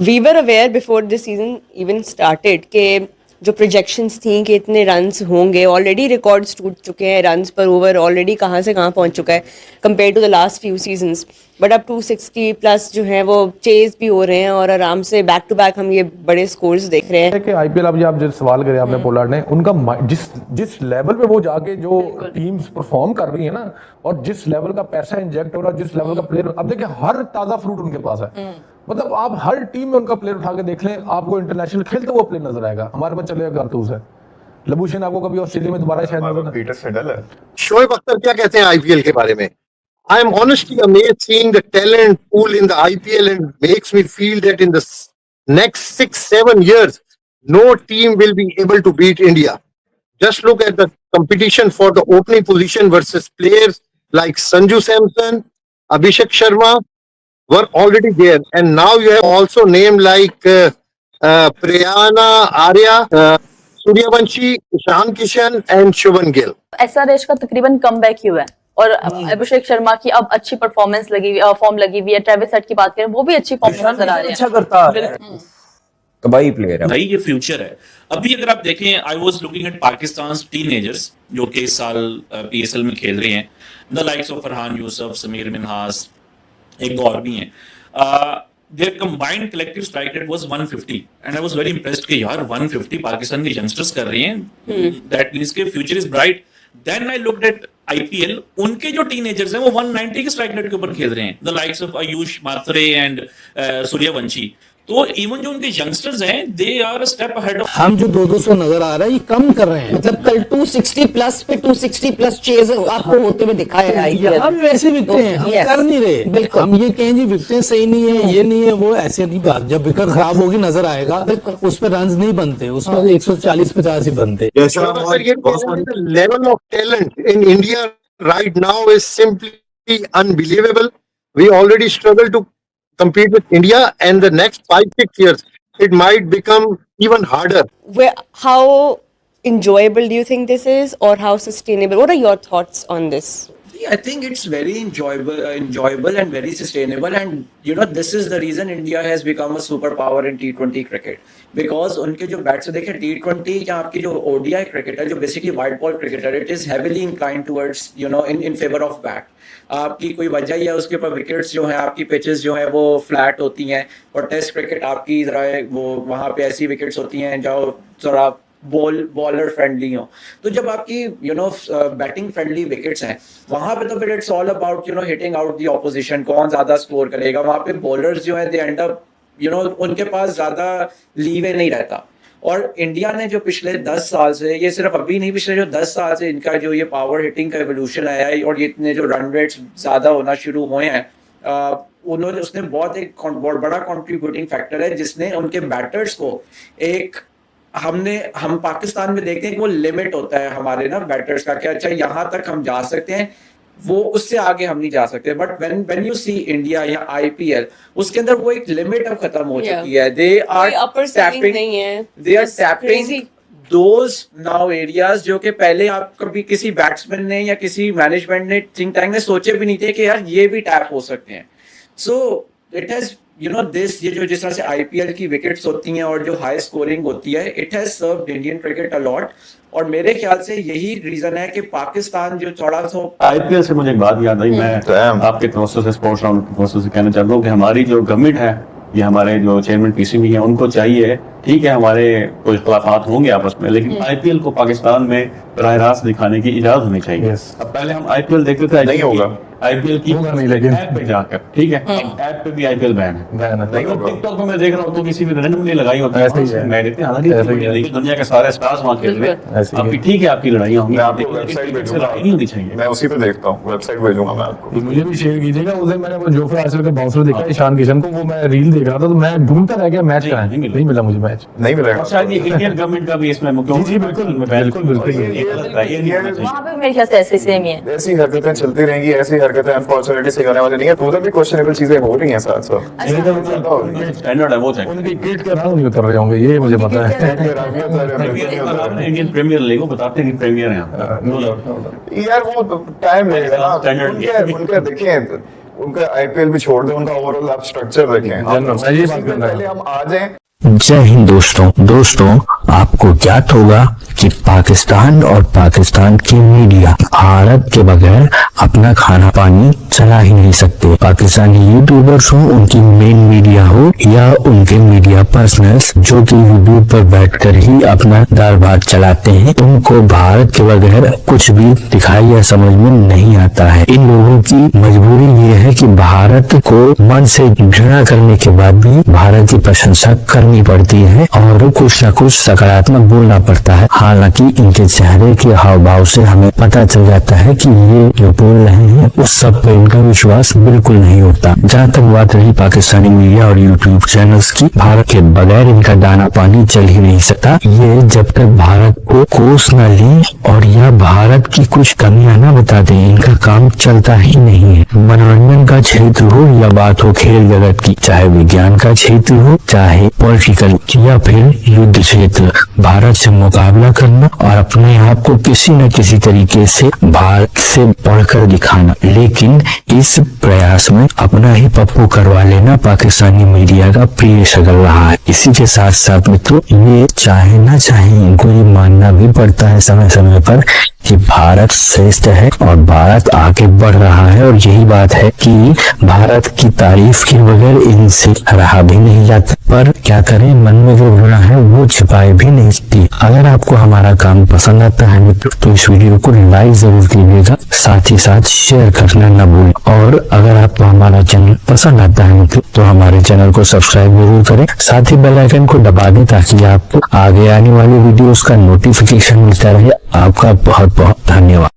We were aware before this season even started के जो projections थी कि इतने रन्स होंगे, ऑलरेडी रिकॉर्ड्स टूट चुके हैं रन्स पर ओवर, ऑलरेडी कहाँ से कहाँ पहुँच चुका है compare to the last few seasons. But अब 260 प्लस जो है वो चेज भी हो रहे हैं और आराम से बैक टू बैक हम ये बड़े स्कोर्स देख रहे हैं कि आईपीएल अब आप जो सवाल करे आपने पोलार्ड ने, उनका जिस लेवल पे वो जाके जो टीम्स परफॉर्म कर रही है ना, और जिस लेवल का पैसा इंजेक्ट हो रहा है, जिस लेवल का प्लेयर, अब देखिए हर ताजा फ्रूट उनके पास है। मतलब आप हर टीम में उनका प्लेयर उठा के देख लें, आपको इंटरनेशनल खेलते हुआ प्लेयर नजर आएगा। हमारे पास चलेगा कारतूस है, लबूशेन आपको कभी ऑस्ट्रेलिया में दोबारा शायद नजर पीटर सेडल है। शोएब अख्तर क्या कहते हैं आईपीएल के बारे में? I am honestly amazed seeing the talent pool in the IPL and makes me feel that in the next 6-7 years, no team will be able to beat India. Just look at the competition for the opening position versus players like Sanju Samson, Abhishek Sharma were already there. And now you have also named like Priyana Arya, Suryavanshi, Ishan Kishan and Shubman Gill. SRH का तकरीबन comeback ही हुआ है और अभिषेक शर्मा की अब अच्छी performance form लगी हुई है। ट्रेविस हेड की बात करें, वो भी अच्छी फॉर्म नजर आ रही है, अच्छा करता है, कबाई प्लेयर है भाई, ये फ्यूचर है। अभी अगर आप देखें, I was looking at Pakistan teenagers जो कि इस साल पीएसएल में खेल रहे हैं, the likes of Farhan Yusuf, Sameer Minhas, एक और भी हैं। Their combined collective strike rate was 150 and I was very impressed कि यार 150 पाकिस्तान के यंगस्टर्स कर रहे हैं, दैट मींस के future is bright. Then I looked at IPL, उनके जो टीनेजर्स हैं वो 190 के स्ट्राइक रेट के ऊपर खेल रहे हैं, the likes of Ayush Mhatre and Suryavanshi. तो इवन जो उनके यंगस्टर्स हैं, they are a step ahead of. हम जो 200 नजर आ रहा है ये कम कर रहे हैं, मतलब कल 260 प्लस पे 260 प्लस चेज आपको होते हुए दिखाया है। हम वैसे बिकते हैं, हम कर नहीं रहे। बिल्कुल, हम ये कहें जी विकेटें सही नहीं है, ये नहीं है, वो ऐसे नहीं बात। जब विकेट खराब होगी नजर आएगा, उस पर रन नहीं बनते, उस पर 140-50 ही बनते। Level of talent in India right now is simply unbelievable. We already struggle to compete with India, and the next 5-6 years it might become even harder. How enjoyable do you think this is, or how sustainable? What are your thoughts on this? I think it's very enjoyable and very sustainable, and you know this is the reason India has become a superpower in T20 cricket, because उनके जो bats देखें T20 या आपकी जो ODI cricket है, जो basically white ball cricket है, it is heavily inclined towards you know in favour of bat. आपकी कोई वजह ही है, उसके ऊपर विकेट्स जो है, आपकी पिचेस जो है वो फ्लैट होती हैं, और टेस्ट क्रिकेट आपकी जरा वो वहाँ पे ऐसी विकेट्स होती हैं जो जरा बॉलर फ्रेंडली हो। तो जब आपकी you know batting friendly wickets हैं, वहां पे तो फिर it's all about you know hitting out the opposition, कौन ज्यादा स्कोर करेगा। वहां पे बॉलर्स जो है they end up you know उनके पास ज्यादा लीवे नहीं रहता। और इंडिया ने जो पिछले 10 साल से, ये सिर्फ अभी नहीं, पिछले जो 10 साल से इनका जो ये पावर हिटिंग का एवोल्यूशन आया है और ये इतने जो रन रेट्स ज्यादा होना शुरू हुए हैं, उन्होंने उसने बहुत बड़ा कंट्रीब्यूटिंग फैक्टर है, जिसने उनके बैटर्स को एक हम पाकिस्तान में देखते हैं कि वो लिमिट होता है हमारे ना बैटर्स का, कि अच्छा यहाँ तक हम जा सकते हैं, वो उससे आगे हम नहीं जा सकते। But when you see India या आईपीएल, उसके अंदर वो एक लिमिट अब खत्म हो चुकी है। They are tapping those now areas जो कि पहले आप कभी किसी बैट्समैन ने या किसी मैनेजमेंट ने थिंक टैंक ने सोचे भी नहीं थे कि यार ये भी टैप हो सकते हैं। So it has you know this, ये जो जिस तरह से आईपीएल की विकेट्स होती हैं और जो हाई स्कोरिंग होती है, it has served Indian cricket a lot. और मेरे ख्याल से यही रीजन है कि पाकिस्तान जो थोड़ा सा आईपीएल से मुझे एक बात याद आई, मैं आपके प्रोसेस से स्पोर्ट्स प्रोसेस से कहना चाहता हूँ कि हमारी जो गवर्नमेंट है, ये हमारे जो चेयरमैन पीसीबी है, उनको चाहिए, ठीक है हमारे कोई इख्तिलाफात होंगे आपस में, लेकिन आईपीएल को पाकिस्तान में बराह रास्त दिखाने की इजाजत होनी चाहिए। अब पहले हम आईपीएल देखते थे, नहीं होगा आईपीएल की ऐप पे जाकर, ठीक है, ऐप पे भी आईपीएल बैन है। टिकटॉक पे मैं देख रहा हूँ तो किसी भी रैंडमली लगाई होता है, मैं देखते हैं हालांकि दुनिया के सारे स्टार्स वहाँ खेल रहे हैं। आपकी ठीक है, आपकी लड़ाइयाँ होंगी, आपकी वेबसाइट नहीं होनी चाहिए। मैं उसी पे देखता हूँ, वेबसाइट भेजूंगा मैं आपको, मुझे भी शेयर कीजिएगा। उस दिन मैंने वो जोफ्रा आर्चर का बाउंसर देखा, ईशान किशन को, वो मैं रील देख रहा था तो मैं ढूंढता रह गया मैच कहाँ है, नहीं मिला मुझे मैच, नहीं मिलेगा। शायद ये इंडियन गवर्नमेंट का भी इसमें जी बिल्कुल वहाँ पे मेरे ख्याल से ऐसे सेम ही है। ऐसी हरकतें चलती रहेंगी, ऐसी हरकतें अनफॉर्चुनेटली से करने वाले नहीं है, तो उधर भी क्वेश्चनेबल चीजें हो रही हैं साथ साथ। स्टैंडर्ड है वो चाहिए, उनकी किट के नाम नहीं उतर रहे होंगे, ये मुझे पता है। इंडियन प्रीमियर लीग को बताते हैं कि प्रीमियर है यार, वो टाइम लगेगा ना उनका देखिए, उनका आईपीएल भी छोड़ दे, उनका ओवरऑल आप स्ट्रक्चर देखें। जनरल, मैं ये बात कर रहा पहले हम आ जाएं। जय हिंद दोस्तों आपको ज्ञात होगा कि पाकिस्तान और पाकिस्तान की मीडिया भारत के बगैर अपना खाना पानी चला ही नहीं सकते। पाकिस्तानी यूट्यूबर्स हो, उनकी मेन मीडिया हो या उनके मीडिया पर्सनल्स जो कि यूट्यूब पर बैठकर ही अपना दाल भात चलाते हैं, उनको भारत के बगैर कुछ भी दिखाई या समझ में नहीं आता है। इन लोगों की मजबूरी ये है कि भारत को मन से घृणा करने के बाद भी भारत की प्रशंसा करनी पड़ती है और कुछ न कुछ सकारात्मक बोलना पड़ता है। हालांकि इनके चेहरे के हाव भाव से हमें पता चल जाता है कि ये जो बोल रहे हैं उस सब पे इनका विश्वास बिल्कुल नहीं होता। जहाँ तक बात रही पाकिस्तानी मीडिया और यूट्यूब चैनल्स की, भारत के बगैर इनका दाना पानी चल ही नहीं सकता। ये जब तक भारत को कोस न ले और या भारत की कुछ कमियां न बता दें, इनका काम चलता ही नहीं है। मनोरंजन का क्षेत्र हो या बात हो खेल जगत की, चाहे विज्ञान का क्षेत्र हो, चाहे पॉलिटिकल या फिर युद्ध क्षेत्र, भारत से मुकाबला करना और अपने आप को किसी न किसी तरीके से भारत से बढ़कर दिखाना। लेकिन इस प्रयास में अपना ही पप्पू करवा लेना पाकिस्तानी मीडिया का प्रिय शगल रहा है। इसी के साथ साथ मित्रों, ये चाहे ना चाहे इनको ये मानना भी पड़ता है समय समय पर कि भारत श्रेष्ठ है और भारत आगे बढ़ रहा है। और यही बात है कि भारत की तारीफ के बगैर इनसे रहा भी नहीं जाता। पर क्या करें, मन में जो घृणा है वो छिपाए भी नहीं सकती। अगर आपको हमारा काम पसंद आता है मित्रों, तो इस वीडियो को लाइक जरूर कीजिएगा, साथ ही साथ शेयर करना न भूलें। और अगर आपको हमारा चैनल पसंद आता है मित्रों, तो हमारे चैनल को सब्सक्राइब जरूर करें, साथ ही बेल आइकन को दबा दें ताकि आपको आगे आने वाली वीडियोस का नोटिफिकेशन मिलता रहे। आपका बहुत बहुत धन्यवाद।